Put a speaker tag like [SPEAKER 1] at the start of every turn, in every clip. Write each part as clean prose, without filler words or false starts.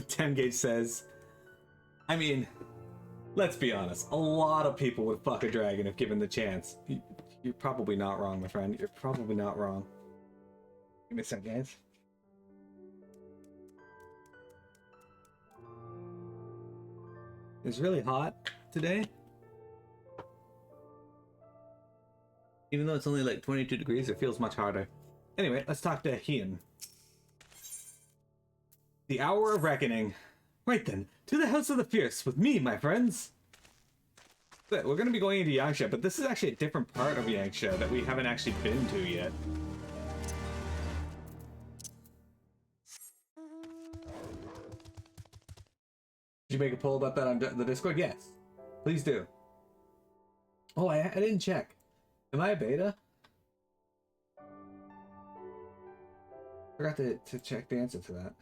[SPEAKER 1] 10 Gauge says, I mean, let's be honest, a lot of people would fuck a dragon if given the chance. You're probably not wrong, my friend. You're probably not wrong. Give me a second, guys. It's really hot today. Even though it's only like 22 degrees, it feels much hotter. Anyway, let's talk to Hien. The hour of reckoning. Right then, to the House of the Fierce with me, my friends. We're going to be going into Yangsha, but this is actually a different part of Yangsha that we haven't actually been to yet. Did you make a poll about that on the Discord? Yes. Please do. Oh, I didn't check. Am I a beta? Forgot to check the answer to that.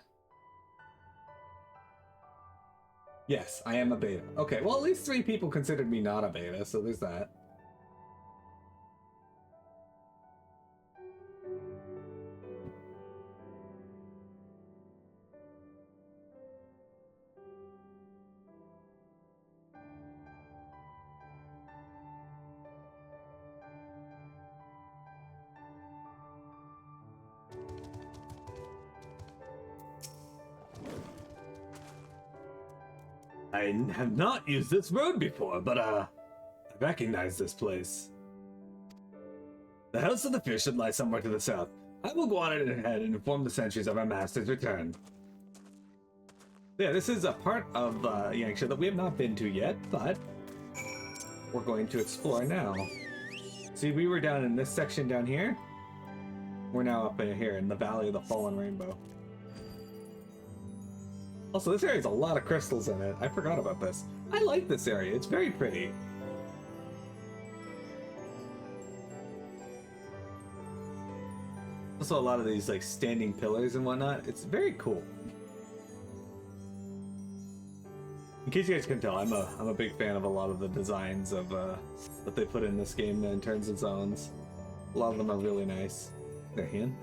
[SPEAKER 1] Yes, I am a beta. Okay, well at least 3 people considered me not a beta, so there's that. I have not used this road before, but I recognize this place. The House of the Fierce should lie somewhere to the south. I will go on it ahead and inform the sentries of our master's return. Yeah, this is a part of Yangsha that we have not been to yet, but we're going to explore now. See, we were down in this section down here. We're now up in here in the Valley of the Fallen Rainbow. Also, this area has a lot of crystals in it. I forgot about this. I like this area. It's very pretty. Also, a lot of these like standing pillars and whatnot. It's very cool. In case you guys can tell, I'm a big fan of a lot of the designs of that they put in this game in terms of zones. A lot of them are really nice. There, Hien.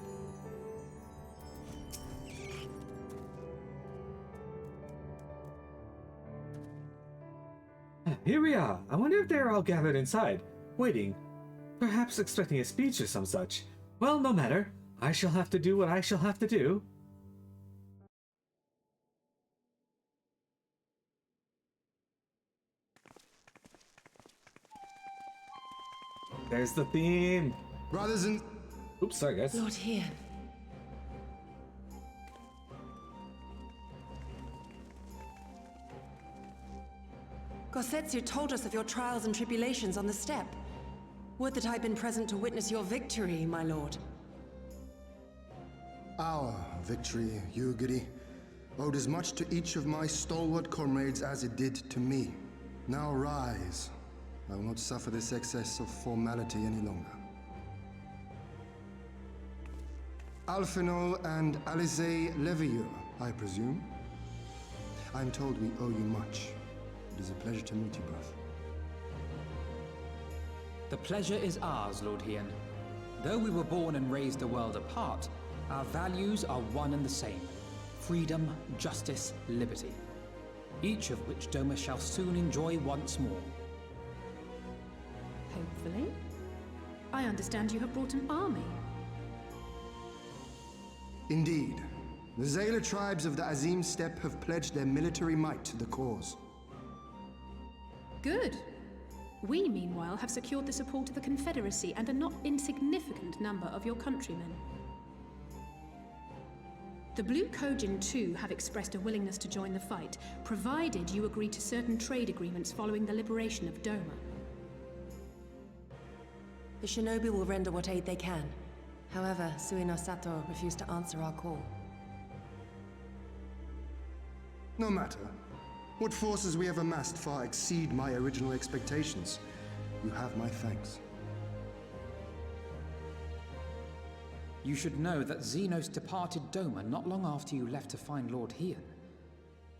[SPEAKER 1] Here we are. I wonder if they're all gathered inside, waiting, perhaps expecting a speech or some such. Well, no matter. I shall have to do what I shall have to do. There's the theme.
[SPEAKER 2] Brothers and...
[SPEAKER 1] Oops, sorry guys.
[SPEAKER 3] Lord Hien. Gosetsu told us of your trials and tribulations on the steppe. Would that I'd been present to witness your victory, my lord.
[SPEAKER 2] Our victory, Yugiri, owed as much to each of my stalwart comrades as it did to me. Now rise. I will not suffer this excess of formality any longer. Alphino and Alice Levieux, I presume. I'm told we owe you much. It is a pleasure to meet you both.
[SPEAKER 4] The pleasure is ours, Lord Hien. Though we were born and raised a world apart, our values are one and the same. Freedom, justice, liberty. Each of which Doma shall soon enjoy once more.
[SPEAKER 5] Hopefully. I understand you have brought an army.
[SPEAKER 2] Indeed. The Zayla tribes of the Azim Steppe have pledged their military might to the cause.
[SPEAKER 5] Good. We, meanwhile, have secured the support of the Confederacy and a not insignificant number of your countrymen. The Blue Kojin, too, have expressed a willingness to join the fight, provided you agree to certain trade agreements following the liberation of Doma.
[SPEAKER 3] The shinobi will render what aid they can. However, Suino Sato refused to answer our call.
[SPEAKER 2] No matter. What forces we have amassed far exceed my original expectations. You have my thanks.
[SPEAKER 4] You should know that Xenos departed Doma not long after you left to find Lord Hien.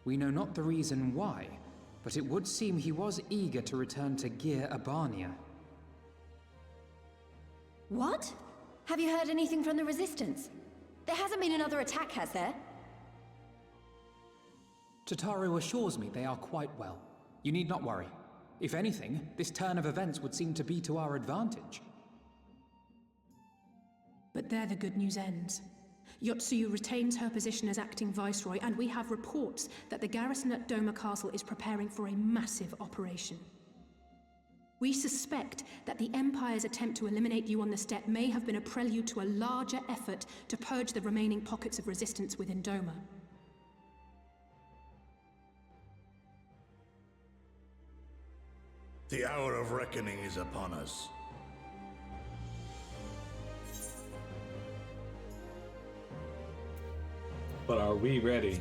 [SPEAKER 4] We know not the reason why, but it would seem he was eager to return to Gir Abania.
[SPEAKER 6] What? Have you heard anything from the Resistance? There hasn't been another attack, has there?
[SPEAKER 4] Tataru assures me they are quite well. You need not worry. If anything, this turn of events would seem to be to our advantage.
[SPEAKER 5] But there the good news ends. Yotsuyu retains her position as acting viceroy, and we have reports that the garrison at Doma Castle is preparing for a massive operation. We suspect that the Empire's attempt to eliminate you on the steppe may have been a prelude to a larger effort to purge the remaining pockets of resistance within Doma.
[SPEAKER 7] The hour of reckoning is upon us.
[SPEAKER 1] But are we ready?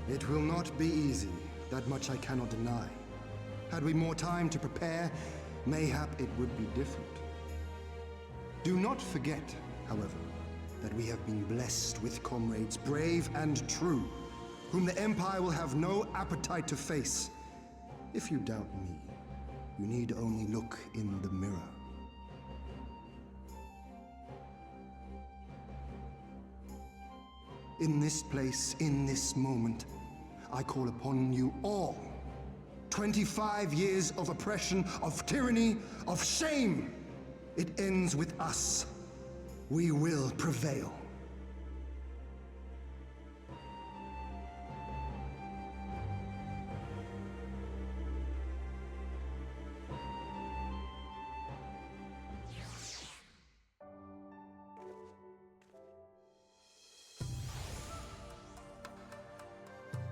[SPEAKER 2] It will not be easy, that much I cannot deny. Had we more time to prepare, mayhap it would be different. Do not forget, however, that we have been blessed with comrades brave and true, whom the Empire will have no appetite to face. If you doubt me, you need only look in the mirror. In this place, in this moment, I call upon you all. 25 years of oppression, of tyranny, of shame. It ends with us. We will prevail.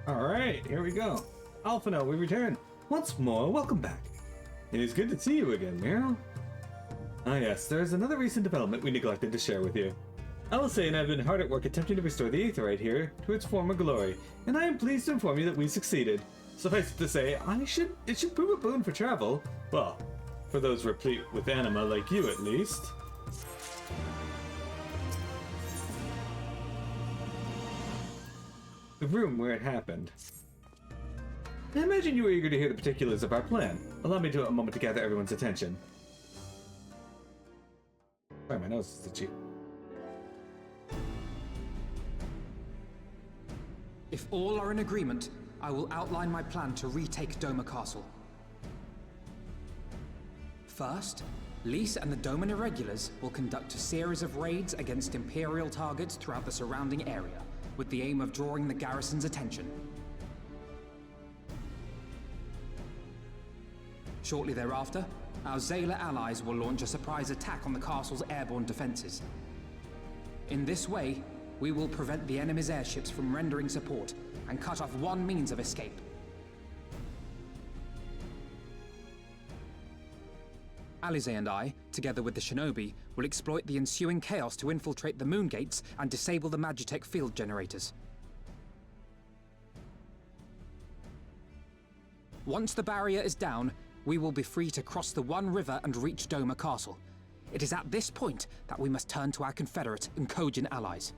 [SPEAKER 1] Alright, here we go. Alphino, we return. Once more, welcome back. It is good to see you again, Meryl. Ah yes, there is another recent development we neglected to share with you. Alice and I have been hard at work attempting to restore the Aetheryte here to its former glory, and I am pleased to inform you that we succeeded. Suffice it to say, it should prove a boon for travel. Well, for those replete with anima like you at least. The room where it happened. I imagine you were eager to hear the particulars of our plan. Allow me to a moment to gather everyone's attention. Sorry, my nose is itchy.
[SPEAKER 4] If all are in agreement, I will outline my plan to retake Doma Castle. First, Lise and the Doman Irregulars will conduct a series of raids against Imperial targets throughout the surrounding area, with the aim of drawing the garrison's attention. Shortly thereafter, our Zayla allies will launch a surprise attack on the castle's airborne defenses. In this way, we will prevent the enemy's airships from rendering support and cut off one means of escape. Alize and I, together with the shinobi, will exploit the ensuing chaos to infiltrate the moon gates and disable the Magitech field generators. Once the barrier is down, we will be free to cross the One River and reach Doma Castle. It is at this point that we must turn to our Confederate and Kojin allies.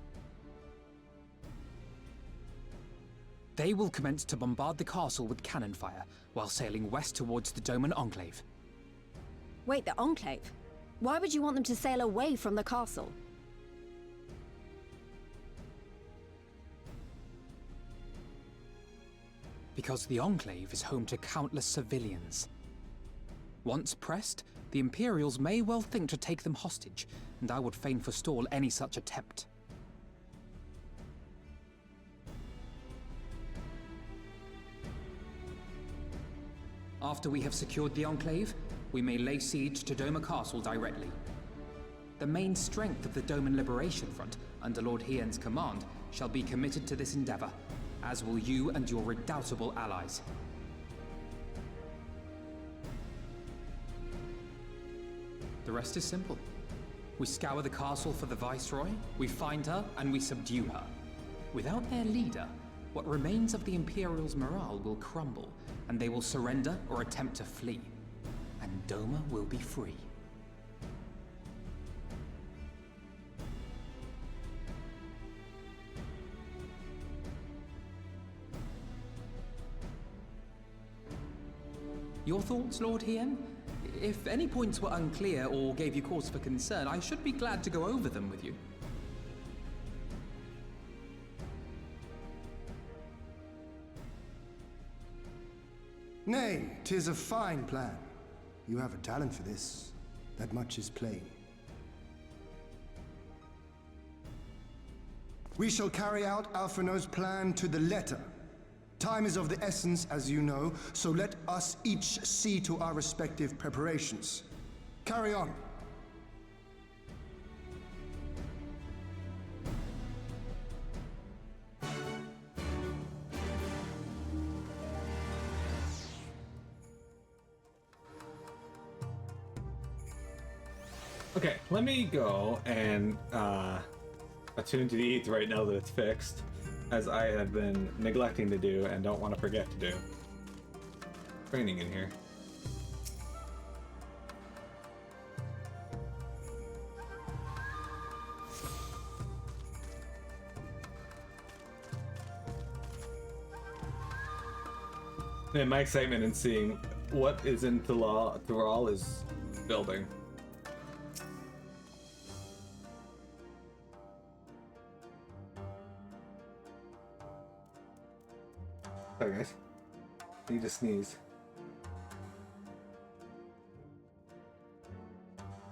[SPEAKER 4] They will commence to bombard the castle with cannon fire, while sailing west towards the Doman Enclave.
[SPEAKER 6] Wait, the Enclave? Why would you want them to sail away from the castle?
[SPEAKER 4] Because the Enclave is home to countless civilians. Once pressed, the Imperials may well think to take them hostage, and I would fain forestall any such attempt. After we have secured the Enclave, we may lay siege to Doma Castle directly. The main strength of the Doman Liberation Front, under Lord Hien's command, shall be committed to this endeavor, as will you and your redoubtable allies. The rest is simple. We scour the castle for the Viceroy, we find her, and we subdue her. Without their leader, what remains of the Imperials' morale will crumble, and they will surrender or attempt to flee. And Doma will be free. Your thoughts, Lord Hien? If any points were unclear or gave you cause for concern, I should be glad to go over them with you.
[SPEAKER 2] Nay, 'tis a fine plan. You have a talent for this. That much is plain. We shall carry out Alphinaud's plan to the letter. Time is of the essence, as you know, so let us each see to our respective preparations. Carry on.
[SPEAKER 1] Okay, let me go and attune to the ETH right now that it's fixed, as I have been neglecting to do and don't want to forget to do. Training in here. And my excitement in seeing what is in Thrall is building. Sorry guys, I need to sneeze.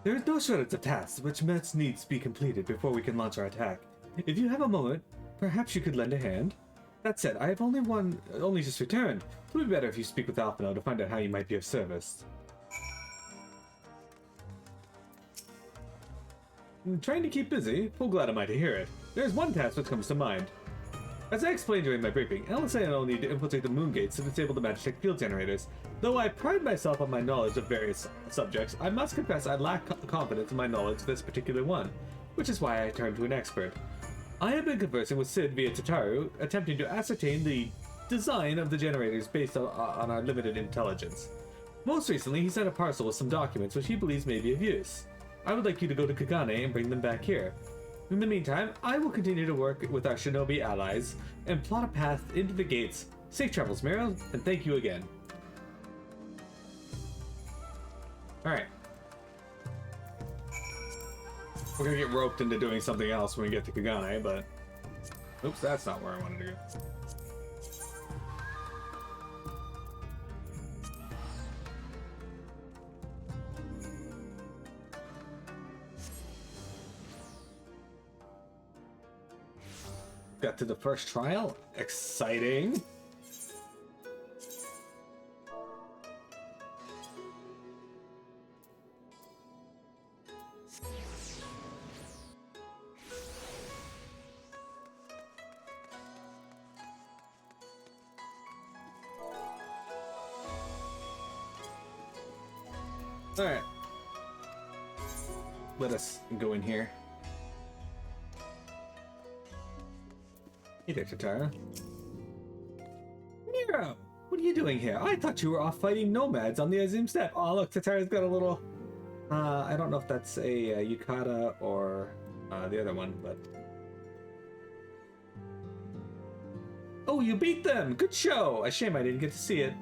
[SPEAKER 1] There is no shortage of tasks which must needs be completed before we can launch our attack. If you have a moment, perhaps you could lend a hand? That said, I have only just returned. It would be better if you speak with Alphinaud to find out how you might be of service. I'm trying to keep busy. Full glad am I to hear it. There is one task which comes to mind. As I explained during my briefing, LSA and I will need to infiltrate the moon gates to disable the Magitech field generators. Though I pride myself on my knowledge of various subjects, I must confess I lack confidence in my knowledge of this particular one, which is why I turned to an expert. I have been conversing with Sid via Tataru, attempting to ascertain the design of the generators based on our limited intelligence. Most recently, he sent a parcel with some documents which he believes may be of use. I would like you to go to Kagane and bring them back here. In the meantime, I will continue to work with our shinobi allies and plot a path into the gates. Safe travels, Meryl, and thank you again. Alright. We're gonna get roped into doing something else when we get to Kagane, but... Oops, that's not where I wanted to go. Got to the first trial. Exciting. All right. Let us go in here. Hey there, Tatara. Nero! What are you doing here? I thought you were off fighting nomads on the Azim Steppe. Oh, look, Tatara's got a little... I don't know if that's a yukata or the other one, but... Oh, you beat them! Good show! A shame I didn't get to see it.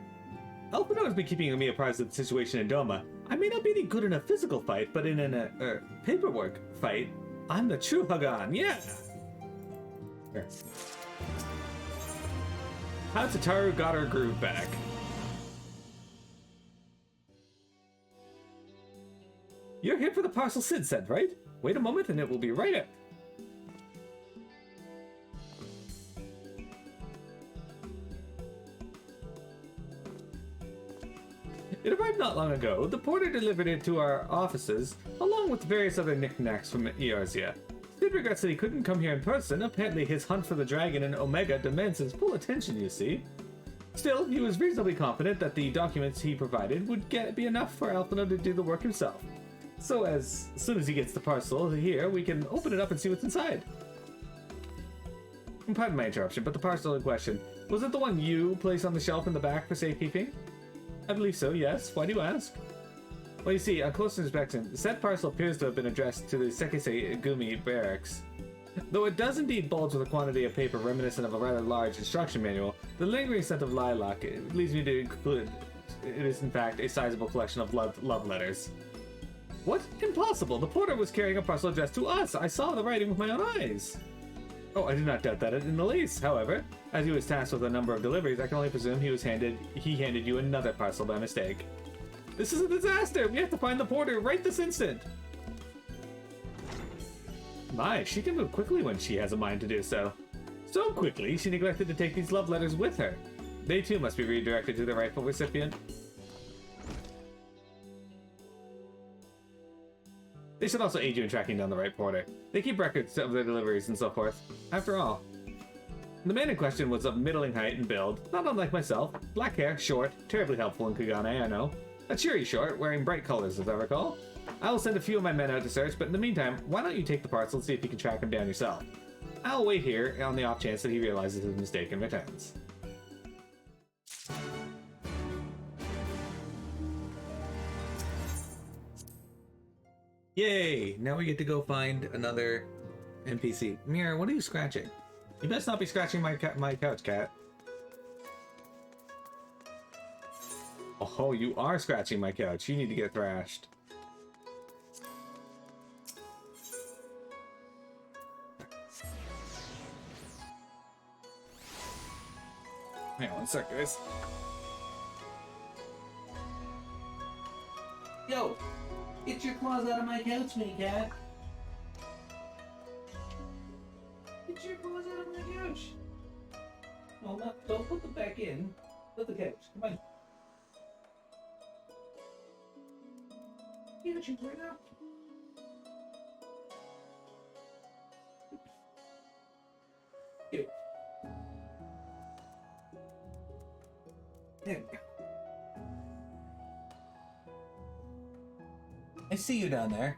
[SPEAKER 1] Alphinaud has been keeping me apprised of the situation in Doma. I may not be any good in a physical fight, but in a paperwork fight, I'm the true Hagan, yeah! Here. How Tataru got her groove back. You're here for the parcel Sid sent, right? Wait a moment and it will be right up. It arrived not long ago. The porter delivered it to our offices, along with various other knickknacks from Eorzea. Sid regrets that he couldn't come here in person. Apparently his hunt for the dragon in Omega demands his full attention, you see. Still, he was reasonably confident that the documents he provided would be enough for Alphinaud to do the work himself. So as soon as he gets the parcel here, we can open it up and see what's inside. Pardon my interruption, but the parcel in question, was it the one you placed on the shelf in the back for safekeeping? I believe so, yes. Why do you ask? Well, you see, on close inspection, the said parcel appears to have been addressed to the Sekisei Gumi barracks. Though it does indeed bulge with a quantity of paper reminiscent of a rather large instruction manual, the lingering scent of lilac leads me to conclude it is in fact a sizable collection of love letters. What? Impossible! The porter was carrying a parcel addressed to us! I saw the writing with my own eyes! Oh, I do not doubt that in the least. However, as he was tasked with a number of deliveries, I can only presume he handed you another parcel by mistake. This is a disaster! We have to find the porter right this instant! My, she can move quickly when she has a mind to do so. So quickly, she neglected to take these love letters with her. They too must be redirected to the rightful recipient. They should also aid you in tracking down the right porter. They keep records of their deliveries and so forth. After all, the man in question was of middling height and build, not unlike myself. Black hair, short, terribly helpful in Kugane, I know. A cheery short, wearing bright colors as I recall. I will send a few of my men out to search, but in the meantime, why don't you take the parcel and see if you can track him down yourself? I'll wait here on the off chance that he realizes his mistake and returns. Yay! Now we get to go find another NPC. Mira, what are you scratching? You best not be scratching my couch, cat. Oh, you are scratching my couch. You need to get thrashed. Hang on one sec, guys. Yo! Get your claws out of my couch, mini cat. Get your claws out of my couch. No, don't put them back in. Put the couch. Come on. Get you right up. Here. There we go. I see you down there.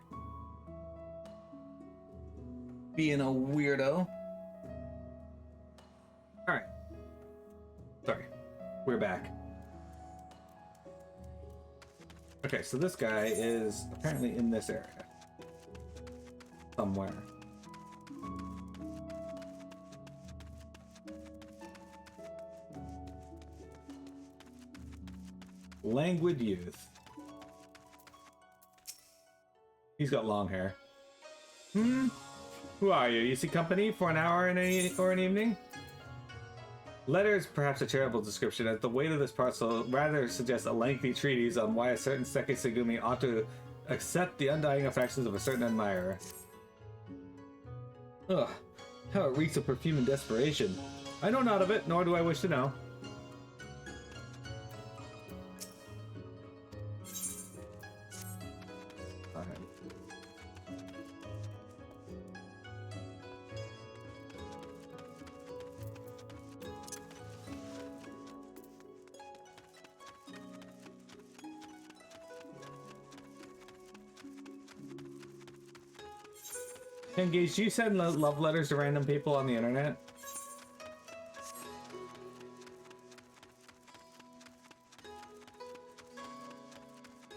[SPEAKER 1] Being a weirdo. Alright. Sorry. We're back. Okay, so this guy is apparently in this area. Somewhere. Languid youth. He's got long hair. Who are you? You see company for an hour or an evening? Letter is perhaps a terrible description, as the weight of this parcel rather suggests a lengthy treatise on why a certain Seke Segumi ought to accept the undying affections of a certain admirer. Ugh, how it reeks of perfume and desperation. I know not of it, nor do I wish to know. Engage, do you send love letters to random people on the internet?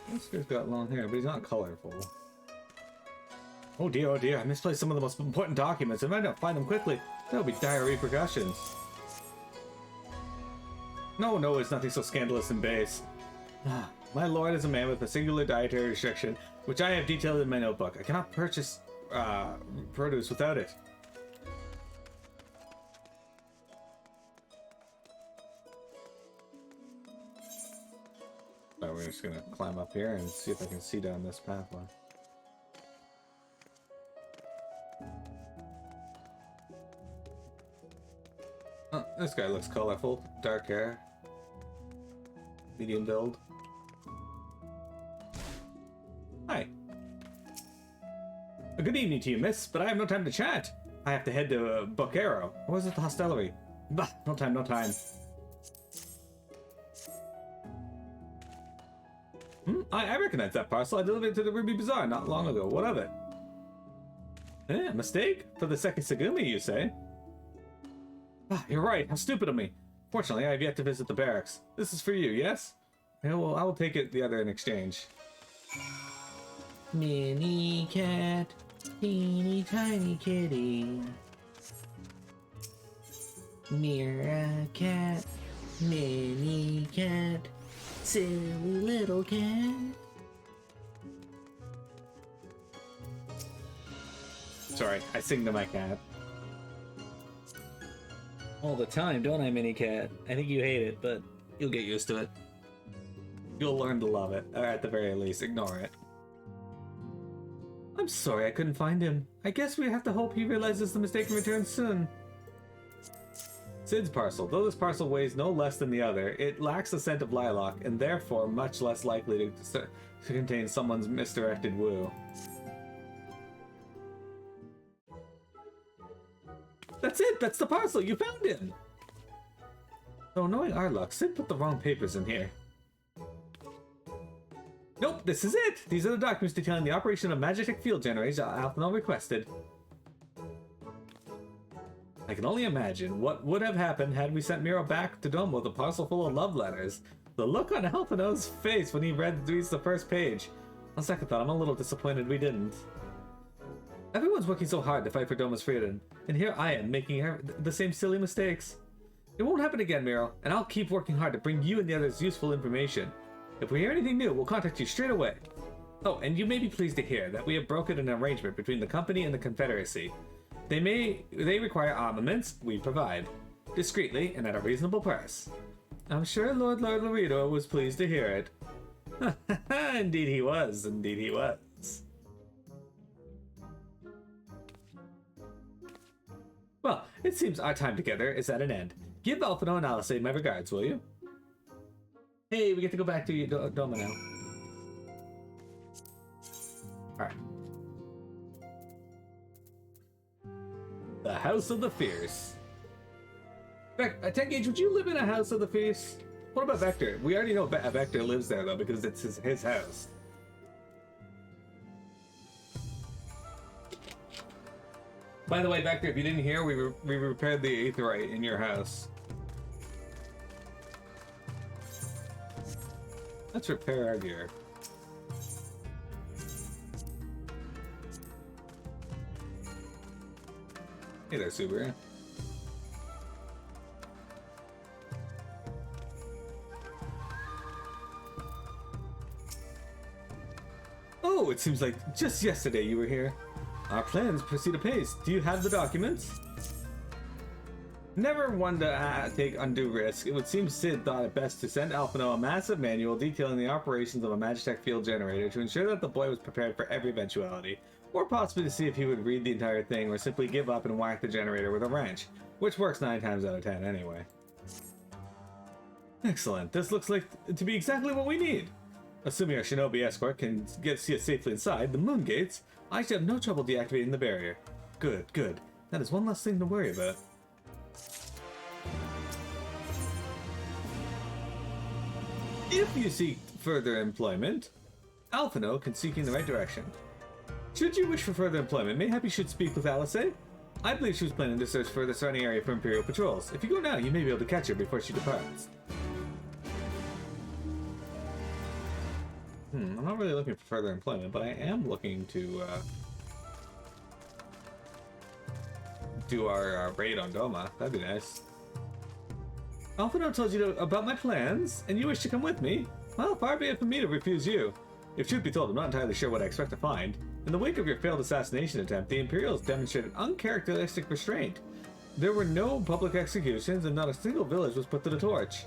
[SPEAKER 1] This guy's got long hair, but he's not colorful. Oh dear, I misplaced some of the most important documents. If I don't find them quickly, there will be dire repercussions. No, it's nothing so scandalous and base. My lord is a man with a singular dietary restriction, which I have detailed in my notebook. I cannot purchase produce without it. So we're just gonna climb up here and see if I can see down this pathway. Oh, this guy looks colorful. Dark hair. Medium build. Hi. Good evening to you, miss, but I have no time to chat. I have to head to Boquero. Or was it the hostelry? Bah, no time. I recognize that parcel. I delivered it to the Ruby Bazaar not long ago. What of it? Mistake? For the Seke Segumi, you say? You're right. How stupid of me. Fortunately, I have yet to visit the barracks. This is for you, yes? Yeah, well, I will take it the other in exchange. Mini cat, teeny tiny kitty. Mira cat, mini cat, silly little cat. Sorry, I sing to my cat. All the time, don't I, Minicat? I think you hate it, but you'll get used to it. You'll learn to love it, or at the very least, ignore it. I'm sorry I couldn't find him. I guess we have to hope he realizes the mistake and returns soon. Sid's parcel. Though this parcel weighs no less than the other, it lacks the scent of lilac, and therefore much less likely to contain someone's misdirected woo. That's it! That's the parcel! You found him! Though knowing our luck, Sid put the wrong papers in here. Nope, this is it! These are the documents detailing the operation of Magitech field generators Alphonse requested. I can only imagine what would have happened had we sent Miro back to Doma with a parcel full of love letters. The look on Alphonse's face when he reads the first page. On second thought, I'm a little disappointed we didn't. Everyone's working so hard to fight for Doma's freedom, and here I am making the same silly mistakes. It won't happen again, Miro, and I'll keep working hard to bring you and the others useful information. If we hear anything new, we'll contact you straight away. Oh, and you may be pleased to hear that we have brokered an arrangement between the company and the Confederacy. They require armaments, we provide. Discreetly and at a reasonable price. I'm sure Lord Laredo was pleased to hear it. Indeed he was, indeed he was. Well, it seems our time together is at an end. Give Alphino and Alice my regards, will you? Hey, we get to go back to Doma now. Alright. The House of the Fierce. Tengage, would you live in a House of the Fierce? What about Vector? We already know Vector lives there, though, because it's his house. By the way, Vector, if you didn't hear, we repaired the aetheryte in your house. Let's repair our gear. Hey there, Subaru. Oh, it seems like just yesterday you were here. Our plans proceed apace. Do you have the documents? Never one to take undue risk, it would seem Sid thought it best to send Alphino a massive manual detailing the operations of a Magitech field generator to ensure that the boy was prepared for every eventuality, or possibly to see if he would read the entire thing or simply give up and whack the generator with a wrench, which works 9 times out of 10 anyway. Excellent, this looks like to be exactly what we need. Assuming our shinobi escort can see us safely inside the moon gates, I should have no trouble deactivating the barrier. Good, good. That is one less thing to worry about. If you seek further employment, Alphino can seek in the right direction. Should you wish for further employment, mayhap you should speak with Alice. I believe she was planning to search for the surrounding area for Imperial patrols. If you go now, you may be able to catch her before she departs. I'm not really looking for further employment, but I am looking to do our raid on Doma. That'd be nice. Alphino told you about my plans, and you wish to come with me? Well, far be it from me to refuse you. If truth be told, I'm not entirely sure what I expect to find. In the wake of your failed assassination attempt, the Imperials demonstrated uncharacteristic restraint. There were no public executions, and not a single village was put to the torch.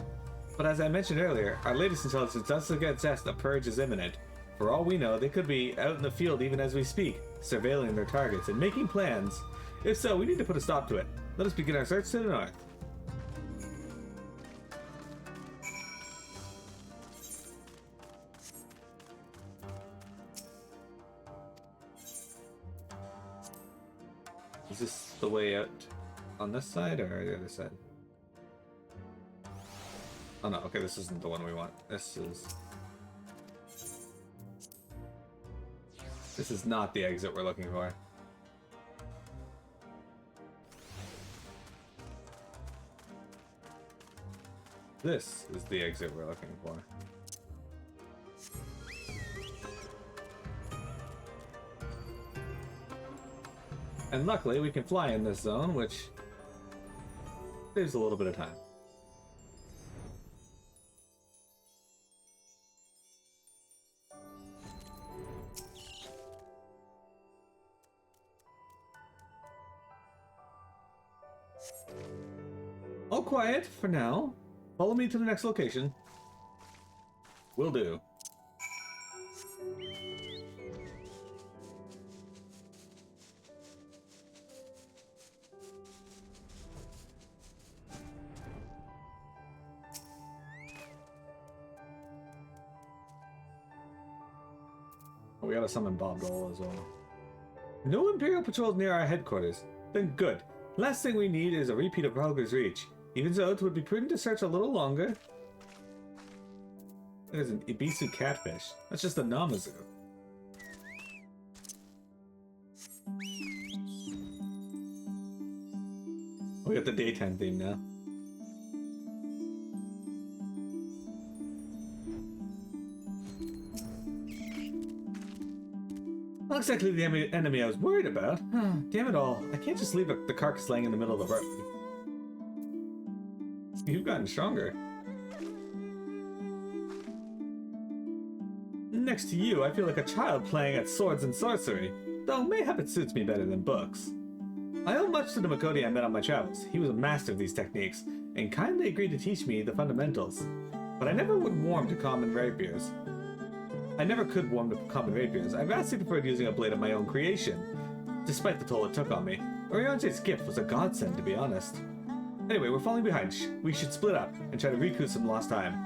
[SPEAKER 1] But as I mentioned earlier, our latest intelligence does suggest a purge is imminent. For all we know, they could be out in the field even as we speak, surveilling their targets and making plans. If so, we need to put a stop to it. Let us begin our search to the north. Is this the way out on this side or the other side? Oh no, okay, this isn't the one we want. This is not the exit we're looking for. This is the exit we're looking for. And luckily, we can fly in this zone, which saves a little bit of time. All quiet for now. Follow me to the next location. Will do. We gotta summon Bob Dole as well. No Imperial patrols near our headquarters. Then good. Last thing we need is a repeat of Rhalger's Reach. Even so, it would be prudent to search a little longer. There's an Ibisu catfish. That's just a Namazu. We got the daytime theme now. Not exactly the enemy I was worried about. Damn it all. I can't just leave the carcass laying in the middle of the road. You've gotten stronger. Next to you, I feel like a child playing at swords and sorcery, though mayhap it suits me better than books. I owe much to the Makoti I met on my travels. He was a master of these techniques, and kindly agreed to teach me the fundamentals. But I never would warm to common rapiers. I never could warm to common rapiers. I vastly preferred using a blade of my own creation, despite the toll it took on me. Orionce's gift was a godsend, to be honest. Anyway, we're falling behind. We should split up and try to recoup some lost time.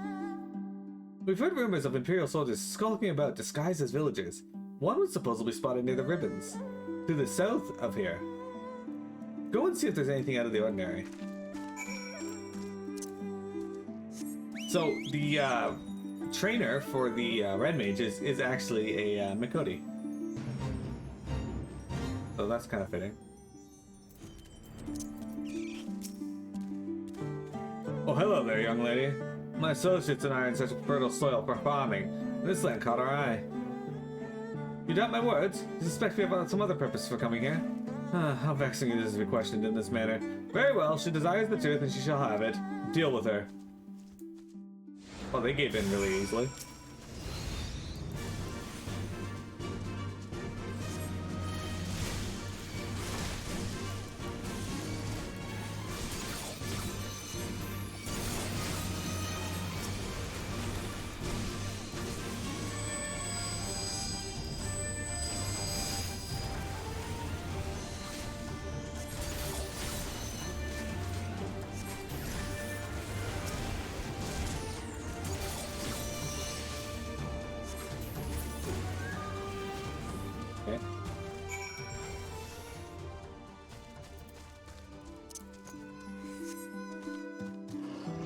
[SPEAKER 1] We've heard rumors of Imperial soldiers skulking about disguised as villagers. One was supposedly spotted near the ribbons, to the south of here. Go and see if there's anything out of the ordinary. So, the trainer for the Red Mage is actually a Makoti. So that's kind of fitting. Oh, hello there, young lady. My associates and I are in such fertile soil for farming. This land caught our eye. You doubt my words? You suspect we have some other purpose for coming here? How vexing it is to be questioned in this manner. Very well, she desires the truth and she shall have it. Deal with her. Oh, they gave in really easily.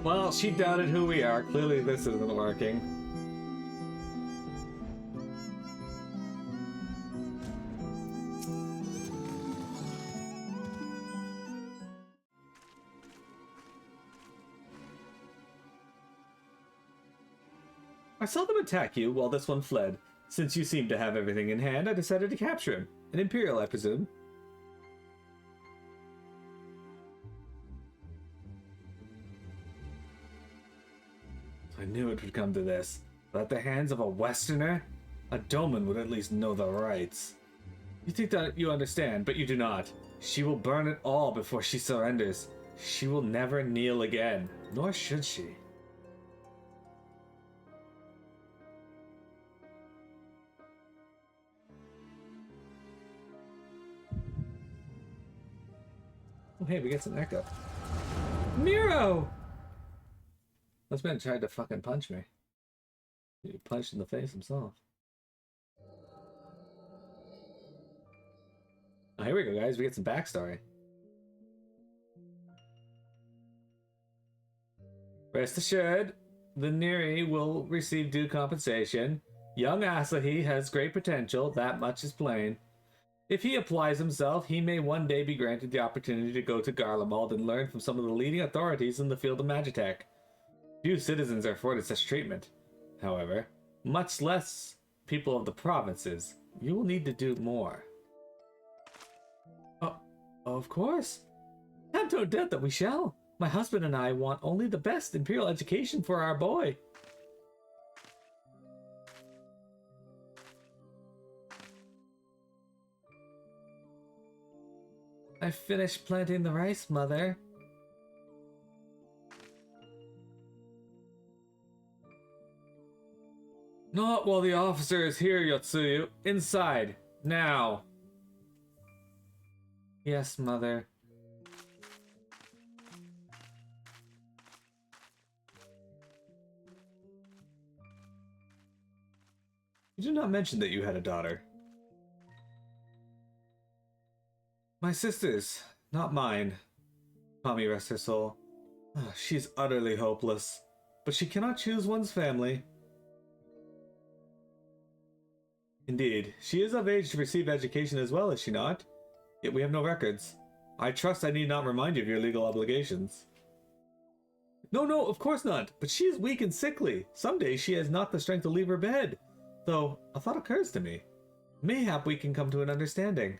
[SPEAKER 1] Well, she doubted who we are. Clearly this isn't working. I saw them attack you while this one fled. Since you seemed to have everything in hand, I decided to capture him. An Imperial, I presume. I knew it would come to this, but at the hands of a Westerner? A Doman would at least know the rights. You think that you understand, but you do not. She will burn it all before she surrenders. She will never kneel again, nor should she. Oh hey, we get some echo. Miro! This man tried to fucking punch me. He punched in the face himself. Oh, here we go, guys. We get some backstory. Rest assured, the Neri will receive due compensation. Young Asahi has great potential, that much is plain. If he applies himself, he may one day be granted the opportunity to go to Garlemald and learn from some of the leading authorities in the field of Magitech. Few citizens are afforded such treatment, however, much less people of the provinces. You will need to do more. Oh, of course. Have no doubt that we shall. My husband and I want only the best Imperial education for our boy. I finished planting the rice, Mother. Not while the officer is here, Yotsuyu. Inside. Now. Yes, mother. You did not mention that you had a daughter. My sister's, not mine. Kami rest her soul. She's utterly hopeless, but she cannot choose one's family. Indeed, she is of age to receive education as well, is she not? Yet we have no records. I trust I need not remind you of your legal obligations. No, of course not, but she is weak and sickly. Some days she has not the strength to leave her bed. Though, a thought occurs to me. Mayhap we can come to an understanding.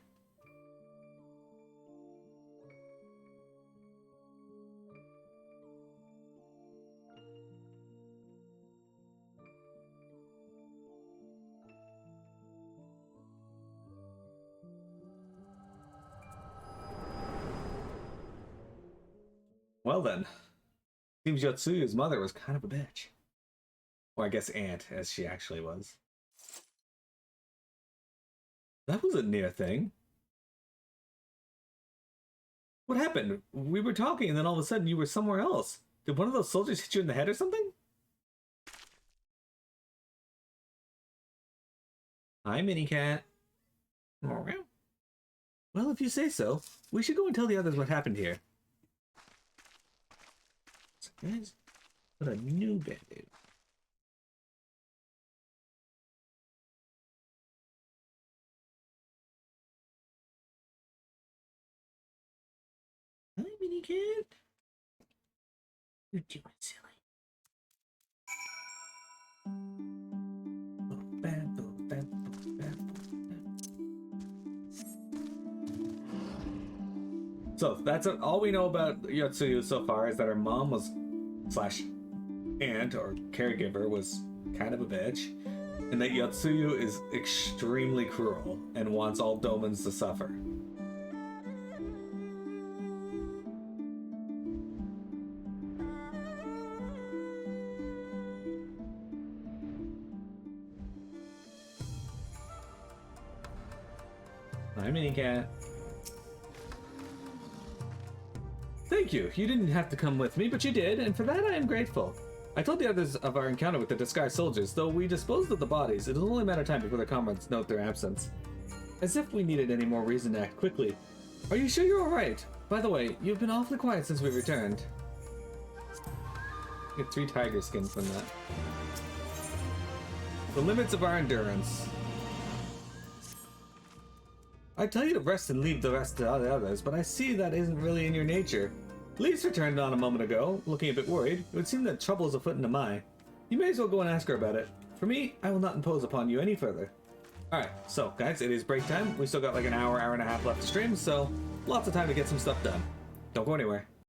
[SPEAKER 1] Well then, seems Yotsuyu's mother was kind of a bitch. Or I guess aunt, as she actually was. That was a near thing. What happened? We were talking and then all of a sudden you were somewhere else. Did one of those soldiers hit you in the head or something? Hi, Minicat. Well, if you say so, we should go and tell the others what happened here. So guys, put a new band-aid. Hi, Minicat. You're doing silly. So that's all we know about Yotsuyu so far, is that her mom was slash aunt or caregiver was kind of a bitch, and that Yotsuyu is extremely cruel and wants all Domans to suffer. Hi, Minicat. Thank you. You didn't have to come with me, but you did, and for that I am grateful. I told the others of our encounter with the disguised soldiers. Though we disposed of the bodies, it is only a matter of time before the comrades note their absence. As if we needed any more reason to act quickly. Are you sure you're alright? By the way, you've been awfully quiet since we returned. Get 3 tiger skins from that. The limits of our endurance. I tell you to rest and leave the rest to the others, but I see that isn't really in your nature. Lise returned on a moment ago, looking a bit worried. It would seem that trouble is afoot in Amai. You may as well go and ask her about it. For me, I will not impose upon you any further. Alright, so guys, it is break time. We still got like an hour and a half left to stream, so lots of time to get some stuff done. Don't go anywhere.